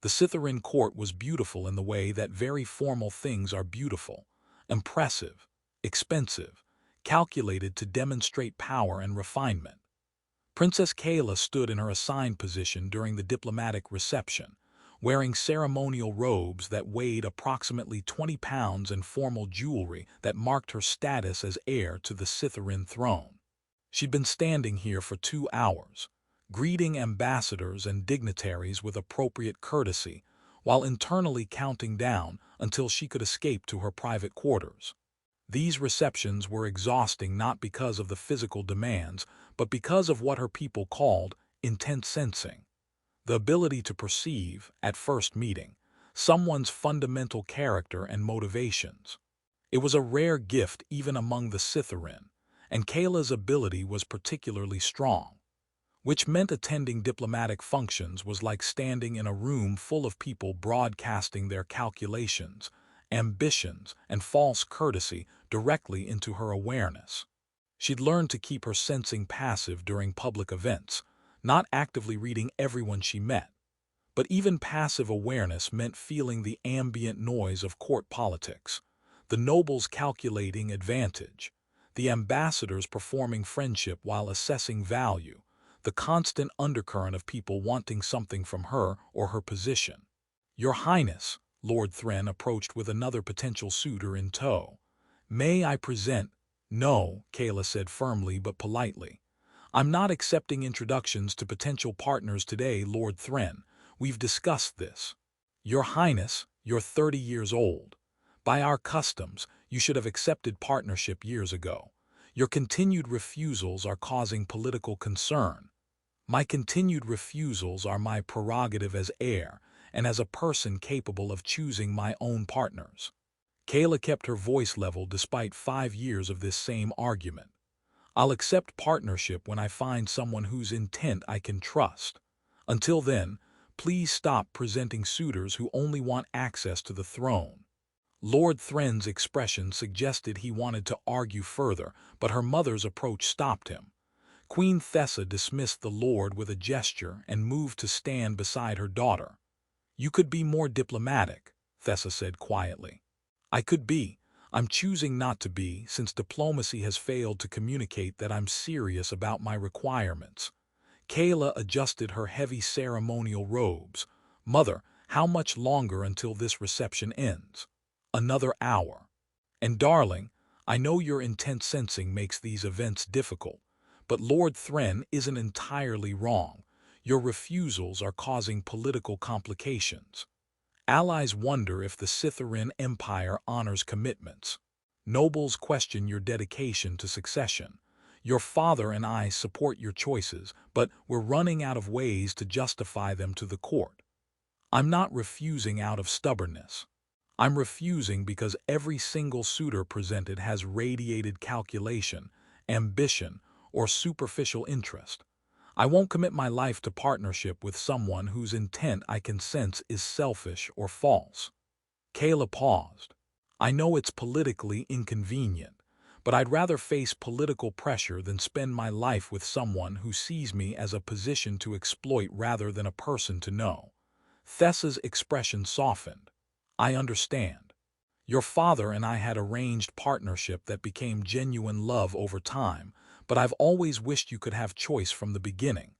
The Sytherin court was beautiful in the way that very formal things are beautiful, impressive, expensive, calculated to demonstrate power and refinement. Princess Kaela stood in her assigned position during the diplomatic reception, wearing ceremonial robes that weighed approximately 20 pounds and formal jewelry that marked her status as heir to the Sytherin throne. She'd been standing here for 2 hours, greeting ambassadors and dignitaries with appropriate courtesy, while internally counting down until she could escape to her private quarters. These receptions were exhausting not because of the physical demands, but because of what her people called intense sensing, the ability to perceive, at first meeting, someone's fundamental character and motivations. It was a rare gift even among the Sytherin, and Kaela's ability was particularly strong, which meant attending diplomatic functions was like standing in a room full of people broadcasting their calculations, ambitions, and false courtesy directly into her awareness. She'd learned to keep her sensing passive during public events, not actively reading everyone she met. But even passive awareness meant feeling the ambient noise of court politics, the nobles calculating advantage, the ambassadors performing friendship while assessing value, the constant undercurrent of people wanting something from her or her position. "Your Highness," Lord Thren approached with another potential suitor in tow. "May I present—" "No," Kaela said firmly but politely. "I'm not accepting introductions to potential partners today, Lord Thren. We've discussed this. Your Highness, you're 30 years old. By our customs, you should have accepted partnership years ago. Your continued refusals are causing political concern. My continued refusals are my prerogative as heir and as a person capable of choosing my own partners." Kaela kept her voice level despite 5 years of this same argument. "I'll accept partnership when I find someone whose intent I can trust. Until then, please stop presenting suitors who only want access to the throne." Lord Thren's expression suggested he wanted to argue further, but her mother's approach stopped him. Queen Thessa dismissed the lord with a gesture and moved to stand beside her daughter. "You could be more diplomatic," Thessa said quietly. "I could be. I'm choosing not to be, since diplomacy has failed to communicate that I'm serious about my requirements." Kaela adjusted her heavy ceremonial robes. "Mother, how much longer until this reception ends?" "Another hour. And darling, I know your intense sensing makes these events difficult, but Lord Thren isn't entirely wrong. Your refusals are causing political complications. Allies wonder if the Sytherin Empire honors commitments. Nobles question your dedication to succession. Your father and I support your choices, but we're running out of ways to justify them to the court. I'm not refusing out of stubbornness. I'm refusing because every single suitor presented has radiated calculation, ambition, or superficial interest. I won't commit my life to partnership with someone whose intent I can sense is selfish or false." Kaela paused. "I know it's politically inconvenient, but I'd rather face political pressure than spend my life with someone who sees me as a position to exploit rather than a person to know." Thessa's expression softened. "I understand. Your father and I had arranged partnership that became genuine love over time, but I've always wished you could have choice from the beginning.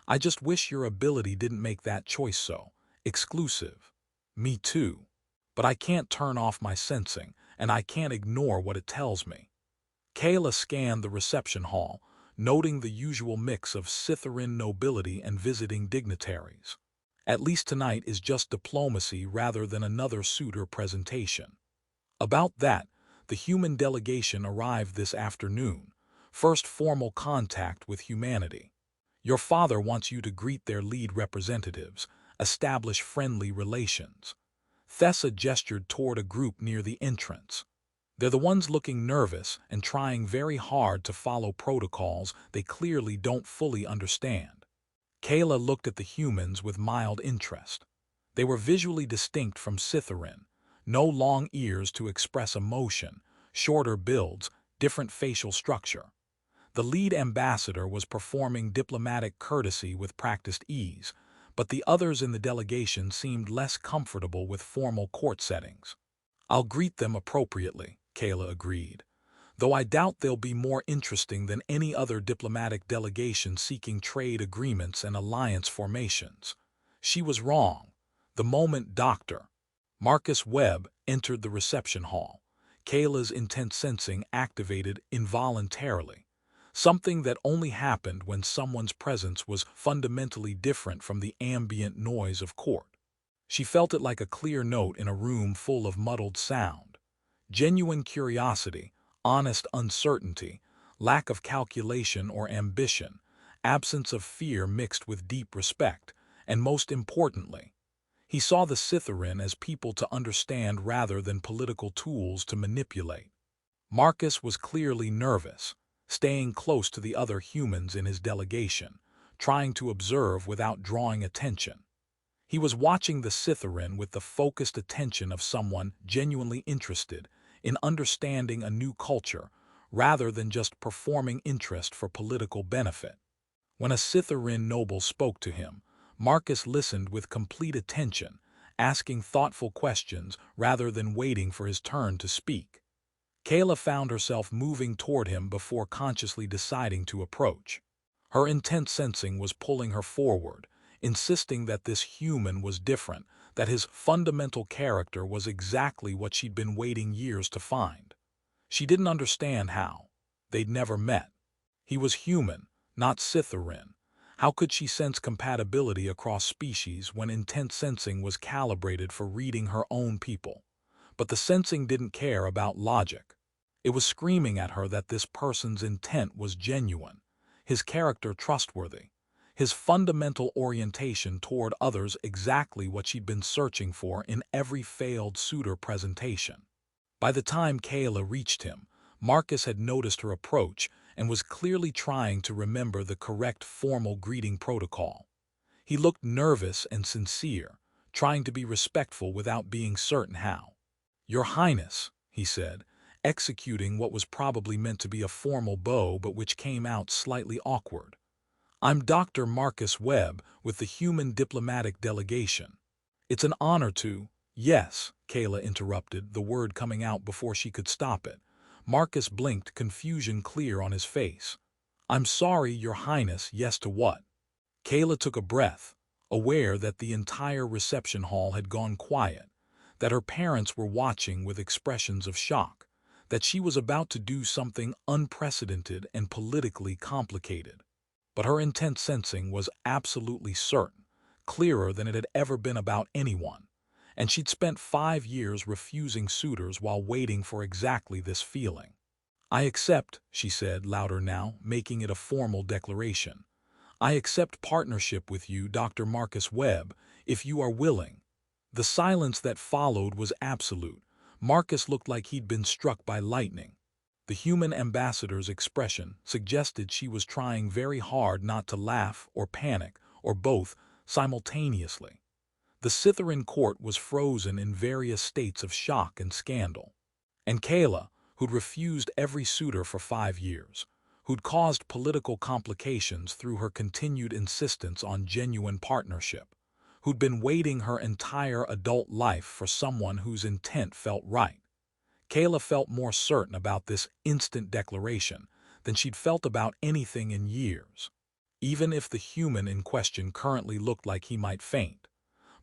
I just wish your ability didn't make that choice so exclusive." "Me too. But I can't turn off my sensing, and I can't ignore what it tells me." Kaela scanned the reception hall, noting the usual mix of Sytherin nobility and visiting dignitaries. At least tonight is just diplomacy rather than another suitor presentation. About that, the human delegation arrived this afternoon, first formal contact with humanity. Your father wants you to greet their lead representatives, establish friendly relations. Thessa gestured toward a group near the entrance. They're the ones looking nervous and trying very hard to follow protocols they clearly don't fully understand. Kaela looked at the humans with mild interest. They were visually distinct from Sytherin. No long ears to express emotion, shorter builds, different facial structure. The lead ambassador was performing diplomatic courtesy with practiced ease, but the others in the delegation seemed less comfortable with formal court settings. "I'll greet them appropriately," Kaela agreed, "though I doubt they'll be more interesting than any other diplomatic delegation seeking trade agreements and alliance formations." She was wrong. The moment Dr. Marcus Webb entered the reception hall, Kaela's intense sensing activated involuntarily, something that only happened when someone's presence was fundamentally different from the ambient noise of court. She felt it like a clear note in a room full of muddled sound. Genuine curiosity, honest uncertainty, lack of calculation or ambition, absence of fear mixed with deep respect, and most importantly, he saw the Sytherin as people to understand rather than political tools to manipulate. Marcus was clearly nervous, staying close to the other humans in his delegation, trying to observe without drawing attention. He was watching the Sytherin with the focused attention of someone genuinely interested in understanding a new culture rather than just performing interest for political benefit. When a Sytherin noble spoke to him, Marcus listened with complete attention, asking thoughtful questions rather than waiting for his turn to speak. Kaela found herself moving toward him before consciously deciding to approach. Her intense sensing was pulling her forward, insisting that this human was different, that his fundamental character was exactly what she'd been waiting years to find. She didn't understand how. They'd never met. He was human, not Sytherin. How could she sense compatibility across species when intense sensing was calibrated for reading her own people? But the sensing didn't care about logic. It was screaming at her that this person's intent was genuine, his character trustworthy, his fundamental orientation toward others exactly what she'd been searching for in every failed suitor presentation. By the time Kaela reached him, Marcus had noticed her approach and was clearly trying to remember the correct formal greeting protocol. He looked nervous and sincere, trying to be respectful without being certain how. "Your Highness," he said, executing what was probably meant to be a formal bow but which came out slightly awkward. "I'm Dr. Marcus Webb with the Human Diplomatic Delegation. It's an honor to—" "Yes," Kaela interrupted, the word coming out before she could stop it. Marcus blinked, confusion clear on his face. "I'm sorry, Your Highness, yes to what?" Kaela took a breath, aware that the entire reception hall had gone quiet, that her parents were watching with expressions of shock, that she was about to do something unprecedented and politically complicated. But her intense sensing was absolutely certain, clearer than it had ever been about anyone, and she'd spent 5 years refusing suitors while waiting for exactly this feeling. "I accept," she said, louder now, making it a formal declaration. "I accept partnership with you, Dr. Marcus Webb, if you are willing." The silence that followed was absolute. Marcus looked like he'd been struck by lightning. The human ambassador's expression suggested she was trying very hard not to laugh or panic, or both, simultaneously. The Sytherin court was frozen in various states of shock and scandal. And Kaela, who'd refused every suitor for 5 years, who'd caused political complications through her continued insistence on genuine partnership, who'd been waiting her entire adult life for someone whose intent felt right. Kaela felt more certain about this instant declaration than she'd felt about anything in years. Even if the human in question currently looked like he might faint,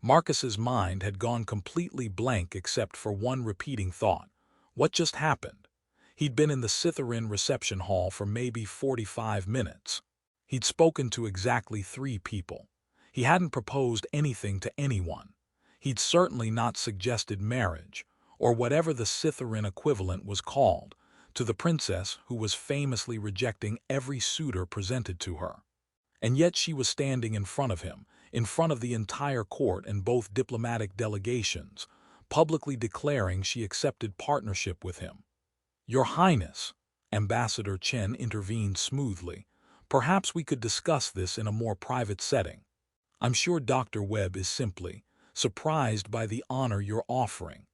Marcus's mind had gone completely blank except for one repeating thought. What just happened? He'd been in the Sytherin reception hall for maybe 45 minutes. He'd spoken to exactly 3 people. He hadn't proposed anything to anyone. He'd certainly not suggested marriage, or whatever the Sytherin equivalent was called, to the princess who was famously rejecting every suitor presented to her. And yet she was standing in front of him, in front of the entire court and both diplomatic delegations, publicly declaring she accepted partnership with him. "Your Highness," Ambassador Chen intervened smoothly, "perhaps we could discuss this in a more private setting. I'm sure Dr. Webb is simply surprised by the honor you're offering."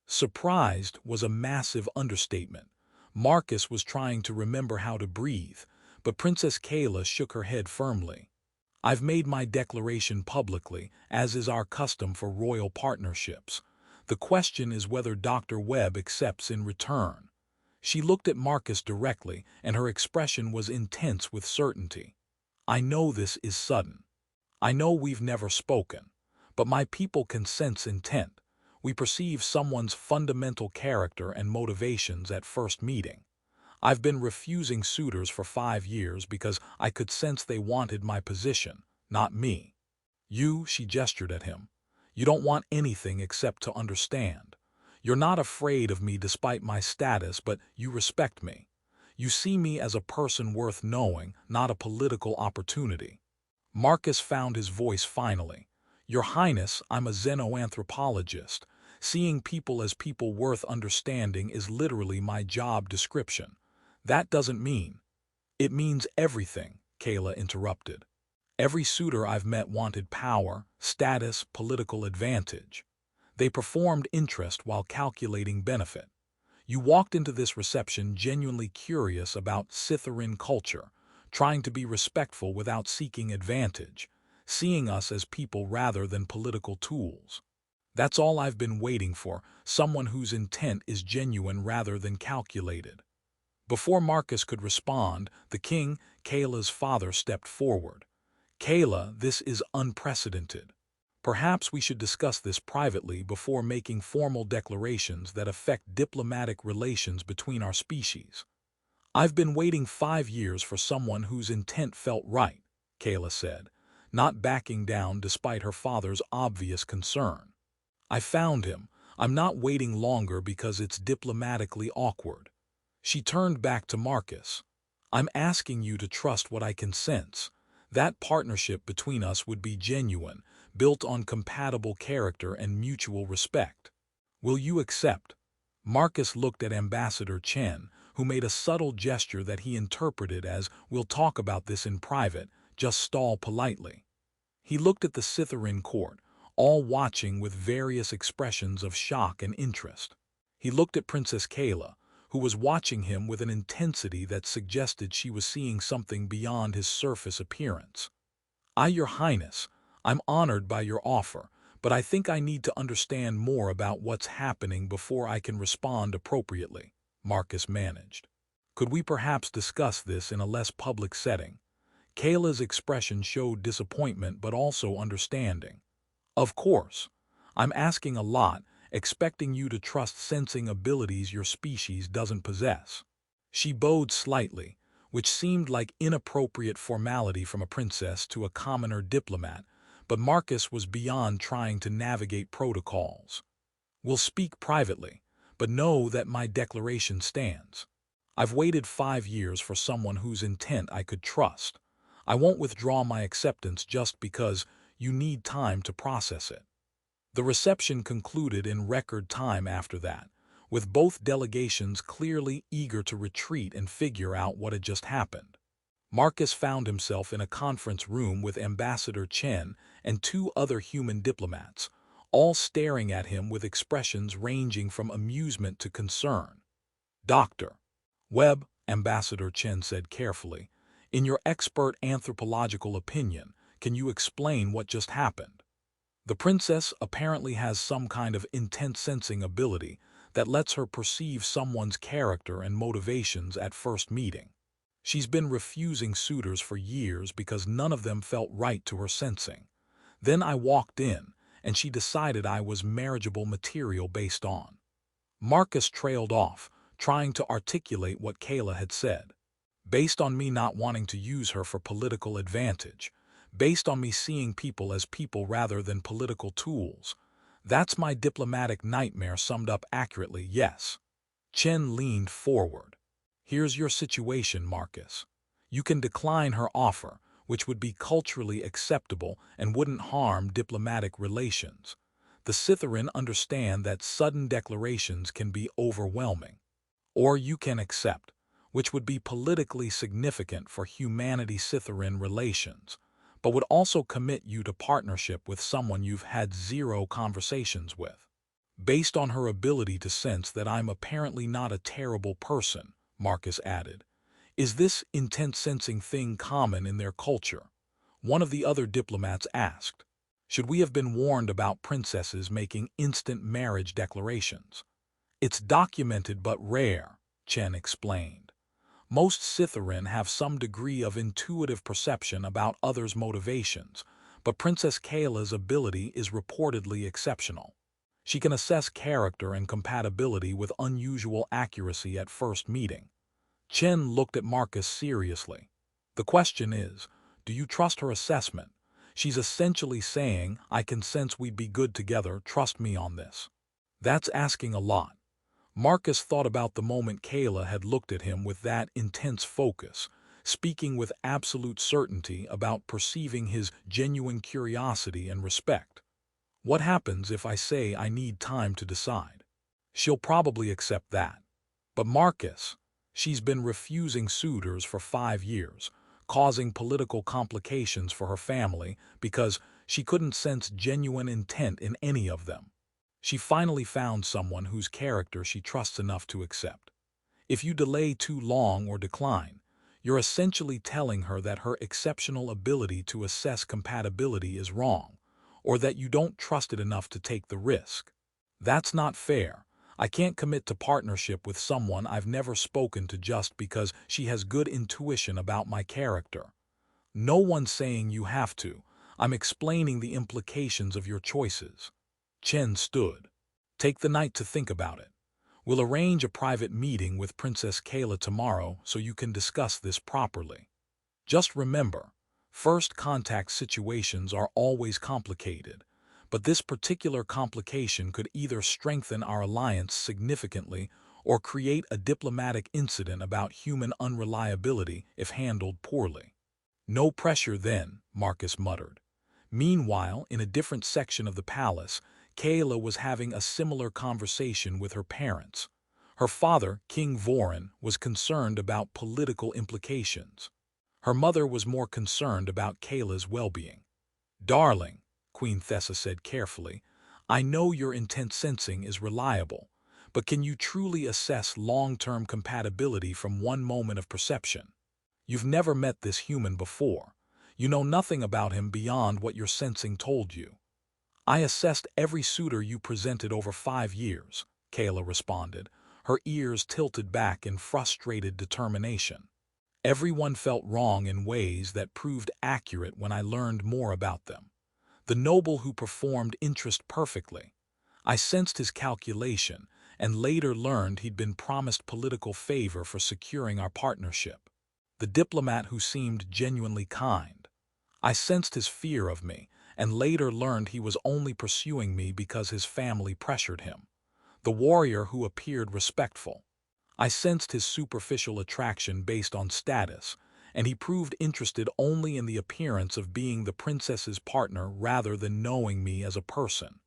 Surprised was a massive understatement. Marcus was trying to remember how to breathe, but Princess Kaela shook her head firmly. I've made my declaration publicly, as is our custom for royal partnerships. The question is whether Dr. Webb accepts in return." She looked at Marcus directly, and her expression was intense with certainty. "I know this is sudden. I know we've never spoken. But my people can sense intent. We perceive someone's fundamental character and motivations at first meeting. I've been refusing suitors for 5 years because I could sense they wanted my position, not me. You," she gestured at him, "you don't want anything except to understand. You're not afraid of me despite my status, but you respect me. You see me as a person worth knowing, not a political opportunity." Marcus found his voice finally. "Your Highness, I'm a xenoanthropologist. Seeing people as people worth understanding is literally my job description. That doesn't mean—" "It means everything," Kaela interrupted. "Every suitor I've met wanted power, status, political advantage. They performed interest while calculating benefit. You walked into this reception genuinely curious about Sytherin culture, trying to be respectful without seeking advantage, seeing us as people rather than political tools. That's all I've been waiting for, someone whose intent is genuine rather than calculated." Before Marcus could respond, the king, Kaela's father, stepped forward. "Kaela, this is unprecedented. Perhaps we should discuss this privately before making formal declarations that affect diplomatic relations between our species." "I've been waiting 5 years for someone whose intent felt right," Kaela said, not backing down despite her father's obvious concern. "I found him. I'm not waiting longer because it's diplomatically awkward." She turned back to Marcus. "I'm asking you to trust what I can sense. That partnership between us would be genuine, built on compatible character and mutual respect. Will you accept?" Marcus looked at Ambassador Chen, who made a subtle gesture that he interpreted as, "We'll talk about this in private, just stall politely." He looked at the Sytherin court, all watching with various expressions of shock and interest. He looked at Princess Kaela, who was watching him with an intensity that suggested she was seeing something beyond his surface appearance. Your Highness, I'm honored by your offer, but I think I need to understand more about what's happening before I can respond appropriately," Marcus managed. "Could we perhaps discuss this in a less public setting?" Kaela's expression showed disappointment but also understanding. "Of course. I'm asking a lot, expecting you to trust sensing abilities your species doesn't possess." She bowed slightly, which seemed like inappropriate formality from a princess to a commoner diplomat, but Marcus was beyond trying to navigate protocols. "We'll speak privately, but know that my declaration stands. I've waited 5 years for someone whose intent I could trust. I won't withdraw my acceptance just because you need time to process it." The reception concluded in record time after that, with both delegations clearly eager to retreat and figure out what had just happened. Marcus found himself in a conference room with Ambassador Chen and 2 other human diplomats, all staring at him with expressions ranging from amusement to concern. "Dr. Webb," Ambassador Chen said carefully, "in your expert anthropological opinion, can you explain what just happened? The princess apparently has some kind of intense sensing ability that lets her perceive someone's character and motivations at first meeting. She's been refusing suitors for years because none of them felt right to her sensing. Then I walked in, and she decided I was marriageable material based on." Marcus trailed off, trying to articulate what Kaela had said. "Based on me not wanting to use her for political advantage. Based on me seeing people as people rather than political tools. That's my diplomatic nightmare summed up accurately, yes." Chen leaned forward. "Here's your situation, Marcus. You can decline her offer, which would be culturally acceptable and wouldn't harm diplomatic relations. The Sytherin understand that sudden declarations can be overwhelming. Or you can accept, which would be politically significant for humanity-Sytherin relations, but would also commit you to partnership with someone you've had 0 conversations with." "Based on her ability to sense that I'm apparently not a terrible person," Marcus added. "Is this intense sensing thing common in their culture? One of the other diplomats asked, "Should we have been warned about princesses making instant marriage declarations?" "It's documented but rare," Chen explained. "Most Sytherin have some degree of intuitive perception about others' motivations, but Princess Kaela's ability is reportedly exceptional. She can assess character and compatibility with unusual accuracy at first meeting." Chen looked at Marcus seriously. "The question is, do you trust her assessment? She's essentially saying, 'I can sense we'd be good together, trust me on this.'" "That's asking a lot." Marcus thought about the moment Kaela had looked at him with that intense focus, speaking with absolute certainty about perceiving his genuine curiosity and respect. "What happens if I say I need time to decide?" "She'll probably accept that." "But Marcus, she's been refusing suitors for 5 years, causing political complications for her family because she couldn't sense genuine intent in any of them. She finally found someone whose character she trusts enough to accept. If you delay too long or decline, you're essentially telling her that her exceptional ability to assess compatibility is wrong, or that you don't trust it enough to take the risk. That's not fair. I can't commit to partnership with someone I've never spoken to just because she has good intuition about my character." "No one's saying you have to. I'm explaining the implications of your choices." Chen stood. "Take the night to think about it. We'll arrange a private meeting with Princess Kaela tomorrow so you can discuss this properly. Just remember, first contact situations are always complicated, but this particular complication could either strengthen our alliance significantly or create a diplomatic incident about human unreliability if handled poorly." "No pressure then," Marcus muttered. Meanwhile, in a different section of the palace, Kaela was having a similar conversation with her parents. Her father, King Vorin, was concerned about political implications. Her mother was more concerned about Kaela's well-being. "Darling," Queen Thessa said carefully, "I know your intense sensing is reliable, but can you truly assess long-term compatibility from one moment of perception? You've never met this human before. You know nothing about him beyond what your sensing told you." "I assessed every suitor you presented over 5 years," Kaela responded, her ears tilted back in frustrated determination. "Everyone felt wrong in ways that proved accurate when I learned more about them. The noble who performed interest perfectly. I sensed his calculation and later learned he'd been promised political favor for securing our partnership. The diplomat who seemed genuinely kind. I sensed his fear of me and later learned he was only pursuing me because his family pressured him. The warrior who appeared respectful. I sensed his superficial attraction based on status, and he proved interested only in the appearance of being the princess's partner rather than knowing me as a person.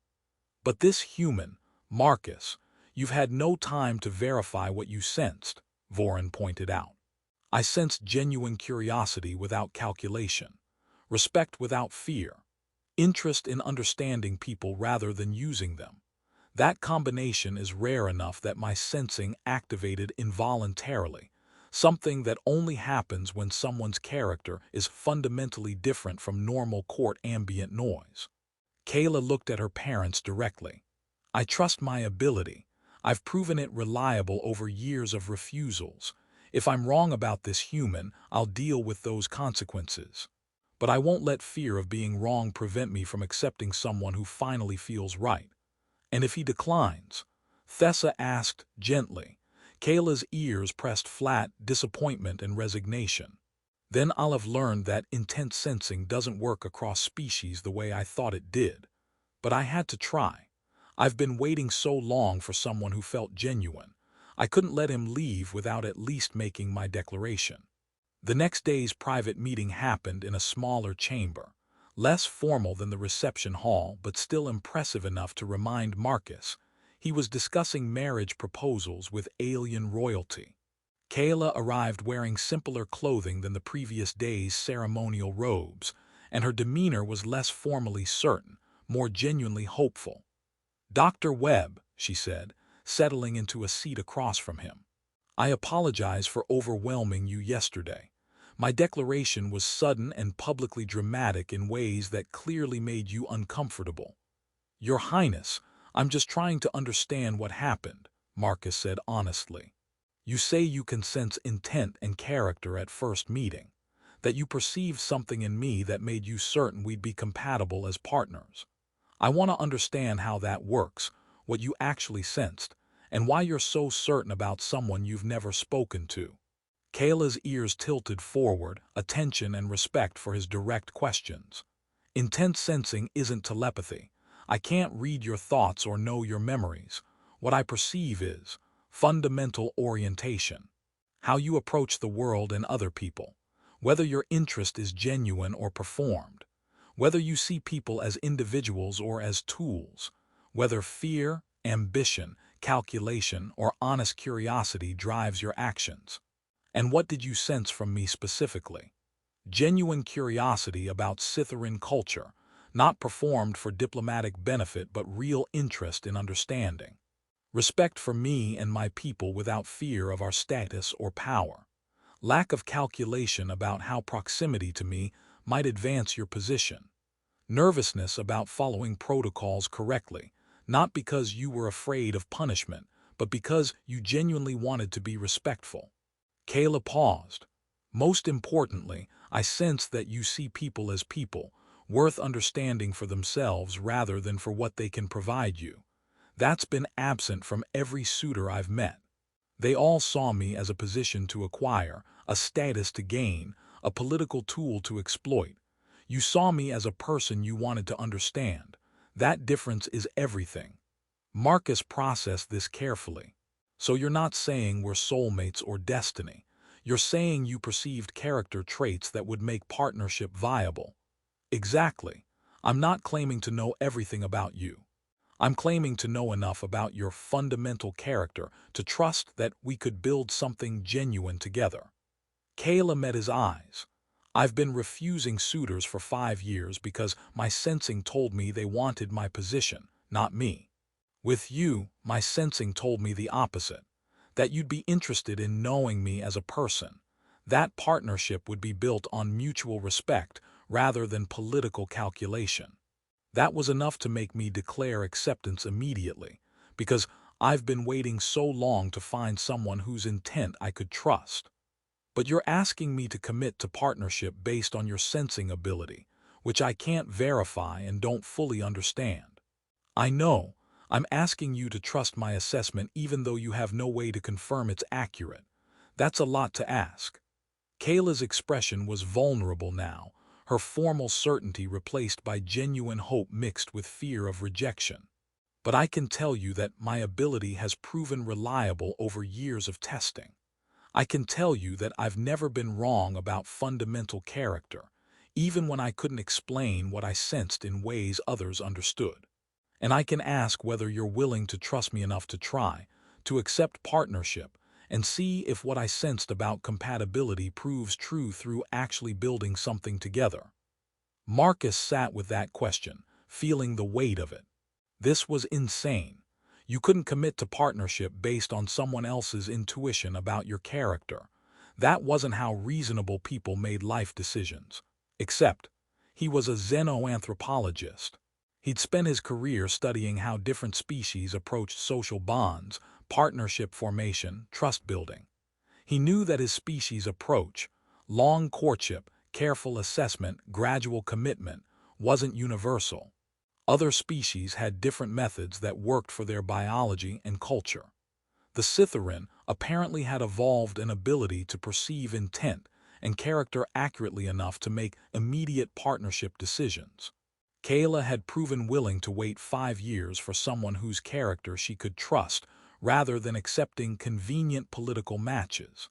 But this human, Marcus, you've had no time to verify what you sensed," Vorin pointed out. "I sensed genuine curiosity without calculation, respect without fear, interest in understanding people rather than using them. That combination is rare enough that my sensing activated involuntarily, something that only happens when someone's character is fundamentally different from normal court ambient noise." Kaela looked at her parents directly. "I trust my ability. I've proven it reliable over years of refusals. If I'm wrong about this human, I'll deal with those consequences. But I won't let fear of being wrong prevent me from accepting someone who finally feels right." "And if he declines?" Thessa asked gently. Kaela's ears pressed flat, disappointment and resignation. "Then I'll have learned that intense sensing doesn't work across species the way I thought it did. But I had to try. I've been waiting so long for someone who felt genuine. I couldn't let him leave without at least making my declaration." The next day's private meeting happened in a smaller chamber, less formal than the reception hall but still impressive enough to remind Marcus he was discussing marriage proposals with alien royalty. Kaela arrived wearing simpler clothing than the previous day's ceremonial robes, and her demeanor was less formally certain, more genuinely hopeful. "Dr. Webb," she said, settling into a seat across from him, "I apologize for overwhelming you yesterday, My declaration was sudden and publicly dramatic in ways that clearly made you uncomfortable. "Your Highness, I'm just trying to understand what happened," Marcus said honestly. "You say you can sense intent and character at first meeting, that you perceived something in me that made you certain we'd be compatible as partners. I want to understand how that works, what you actually sensed, and why you're so certain about someone you've never spoken to." Kaela's ears tilted forward, attention and respect for his direct questions. "Intense sensing isn't telepathy. I can't read your thoughts or know your memories. What I perceive is fundamental orientation. How you approach the world and other people. Whether your interest is genuine or performed. Whether you see people as individuals or as tools. Whether fear, ambition, calculation, or honest curiosity drives your actions. And what did you sense from me specifically? Genuine curiosity about Sytherin culture, not performed for diplomatic benefit but real interest in understanding. Respect for me and my people without fear of our status or power. Lack of calculation about how proximity to me might advance your position. Nervousness about following protocols correctly, not because you were afraid of punishment, but because you genuinely wanted to be respectful." Kaela paused. "Most importantly, I sense that you see people as people, worth understanding for themselves rather than for what they can provide you. That's been absent from every suitor I've met. They all saw me as a position to acquire, a status to gain, a political tool to exploit. You saw me as a person you wanted to understand. That difference is everything." Marcus processed this carefully. "So you're not saying we're soulmates or destiny. You're saying you perceived character traits that would make partnership viable." "Exactly. I'm not claiming to know everything about you. I'm claiming to know enough about your fundamental character to trust that we could build something genuine together." Kaela met his eyes. "I've been refusing suitors for 5 years because my sensing told me they wanted my position, not me. With you, my sensing told me the opposite, that you'd be interested in knowing me as a person. That partnership would be built on mutual respect rather than political calculation. That was enough to make me declare acceptance immediately, because I've been waiting so long to find someone whose intent I could trust. But you're asking me to commit to partnership based on your sensing ability, which I can't verify and don't fully understand. I know. I'm asking you to trust my assessment even though you have no way to confirm it's accurate. That's a lot to ask." Kaela's expression was vulnerable now, her formal certainty replaced by genuine hope mixed with fear of rejection. "But I can tell you that my ability has proven reliable over years of testing. I can tell you that I've never been wrong about fundamental character, even when I couldn't explain what I sensed in ways others understood. And I can ask whether you're willing to trust me enough to try, to accept partnership, and see if what I sensed about compatibility proves true through actually building something together." Marcus sat with that question, feeling the weight of it. This was insane. You couldn't commit to partnership based on someone else's intuition about your character. That wasn't how reasonable people made life decisions. Except, he was a xenoanthropologist. He'd spent his career studying how different species approached social bonds, partnership formation, trust building. He knew that his species' approach, long courtship, careful assessment, gradual commitment, wasn't universal. Other species had different methods that worked for their biology and culture. The Sytherin apparently had evolved an ability to perceive intent and character accurately enough to make immediate partnership decisions. Kaela had proven willing to wait 5 years for someone whose character she could trust rather than accepting convenient political matches.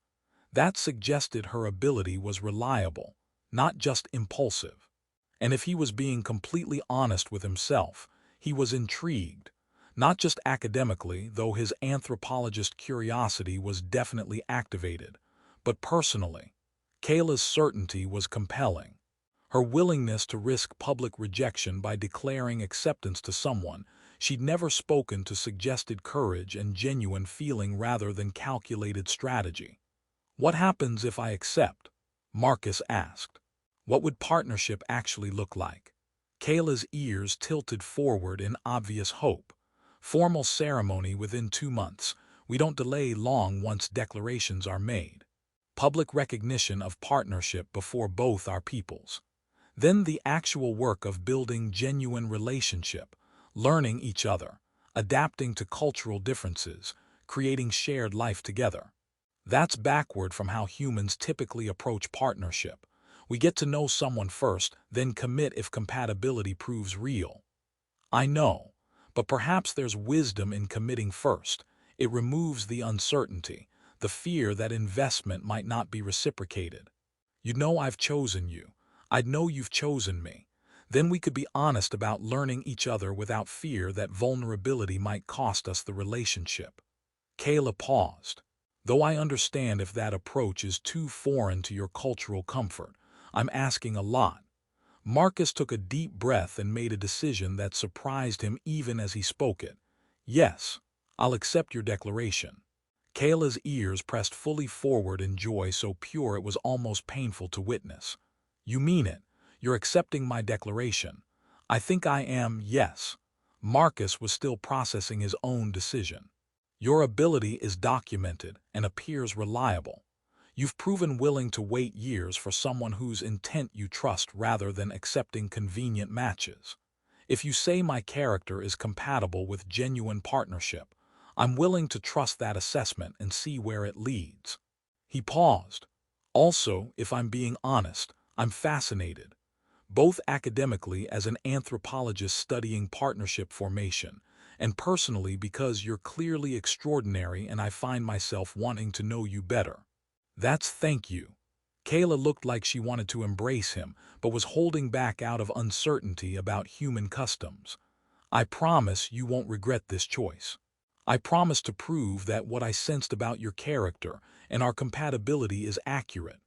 That suggested her ability was reliable, not just impulsive. And if he was being completely honest with himself, he was intrigued, not just academically, though his anthropologist curiosity was definitely activated, but personally. Kaela's certainty was compelling. Her willingness to risk public rejection by declaring acceptance to someone she'd never spoken to suggested courage and genuine feeling rather than calculated strategy. "What happens if I accept?" Marcus asked. What would partnership actually look like? Kaela's ears tilted forward in obvious hope. Formal ceremony within 2 months. We don't delay long once declarations are made. Public recognition of partnership before both our peoples. Then the actual work of building genuine relationship, learning each other, adapting to cultural differences, creating shared life together. That's backward from how humans typically approach partnership. We get to know someone first, then commit if compatibility proves real. I know, but perhaps there's wisdom in committing first. It removes the uncertainty, the fear that investment might not be reciprocated. You know I've chosen you. I'd know you've chosen me. Then we could be honest about learning each other without fear that vulnerability might cost us the relationship. Kaela paused. Though I understand if that approach is too foreign to your cultural comfort, I'm asking a lot. Marcus took a deep breath and made a decision that surprised him even as he spoke it. Yes, I'll accept your declaration. Kaela's ears pressed fully forward in joy so pure it was almost painful to witness. You mean it. You're accepting my declaration. I think I am, yes. Marcus was still processing his own decision. Your ability is documented and appears reliable. You've proven willing to wait years for someone whose intent you trust rather than accepting convenient matches. If you say my character is compatible with genuine partnership, I'm willing to trust that assessment and see where it leads. He paused. Also, if I'm being honest, I'm fascinated, both academically as an anthropologist studying partnership formation, and personally because you're clearly extraordinary and I find myself wanting to know you better. That's thank you. Kaela looked like she wanted to embrace him, but was holding back out of uncertainty about human customs. I promise you won't regret this choice. I promise to prove that what I sensed about your character and our compatibility is accurate.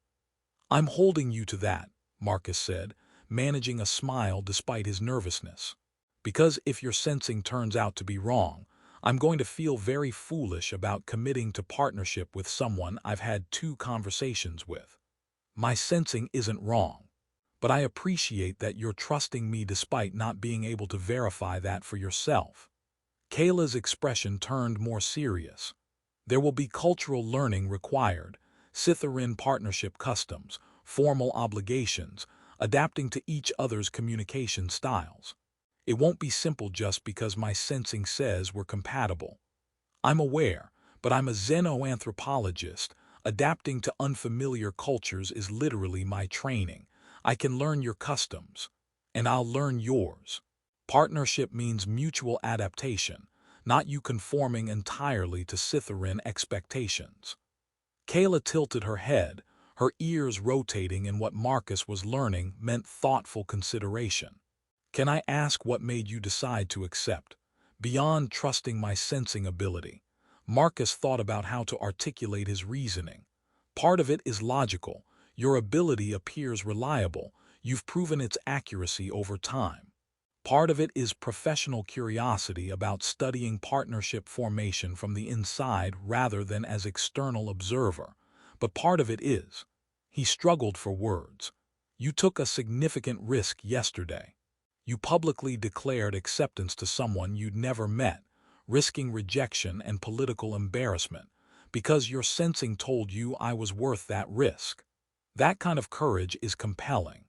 I'm holding you to that, Marcus said, managing a smile despite his nervousness. Because if your sensing turns out to be wrong, I'm going to feel very foolish about committing to partnership with someone I've had 2 conversations with. My sensing isn't wrong, but I appreciate that you're trusting me despite not being able to verify that for yourself. Kaela's expression turned more serious. There will be cultural learning required, Sytherin partnership customs, formal obligations, adapting to each other's communication styles. It won't be simple just because my sensing says we're compatible. I'm aware, but I'm a xenoanthropologist. Adapting to unfamiliar cultures is literally my training. I can learn your customs, and I'll learn yours. Partnership means mutual adaptation, not you conforming entirely to Sytherin expectations. Kaela tilted her head, her ears rotating in what Marcus was learning meant thoughtful consideration. Can I ask what made you decide to accept? Beyond trusting my sensing ability, Marcus thought about how to articulate his reasoning. Part of it is logical. Your ability appears reliable. You've proven its accuracy over time. Part of it is professional curiosity about studying partnership formation from the inside rather than as external observer. But part of it is, he struggled for words. You took a significant risk yesterday. You publicly declared acceptance to someone you'd never met, risking rejection and political embarrassment, because your sensing told you I was worth that risk. That kind of courage is compelling.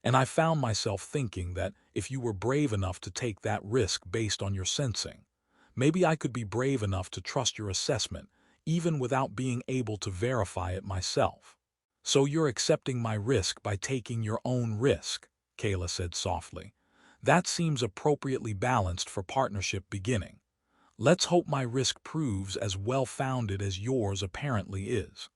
And I found myself thinking that if you were brave enough to take that risk based on your sensing, maybe I could be brave enough to trust your assessment, even without being able to verify it myself. So you're accepting my risk by taking your own risk, Kaela said softly. That seems appropriately balanced for partnership beginning. Let's hope my risk proves as well-founded as yours apparently is.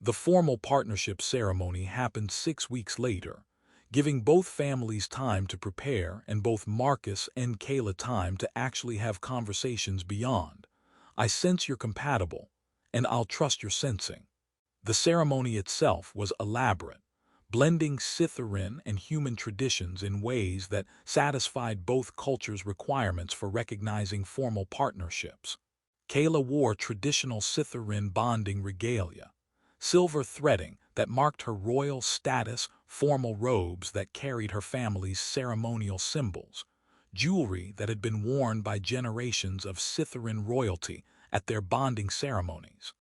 The formal partnership ceremony happened 6 weeks later, giving both families time to prepare and both Marcus and Kaela time to actually have conversations beyond. I sense you're compatible, and I'll trust your sensing. The ceremony itself was elaborate, blending Sytherin and human traditions in ways that satisfied both cultures' requirements for recognizing formal partnerships. Kaela wore traditional Sytherin bonding regalia, silver threading, that marked her royal status, formal robes that carried her family's ceremonial symbols, jewelry that had been worn by generations of Sytherin royalty at their bonding ceremonies.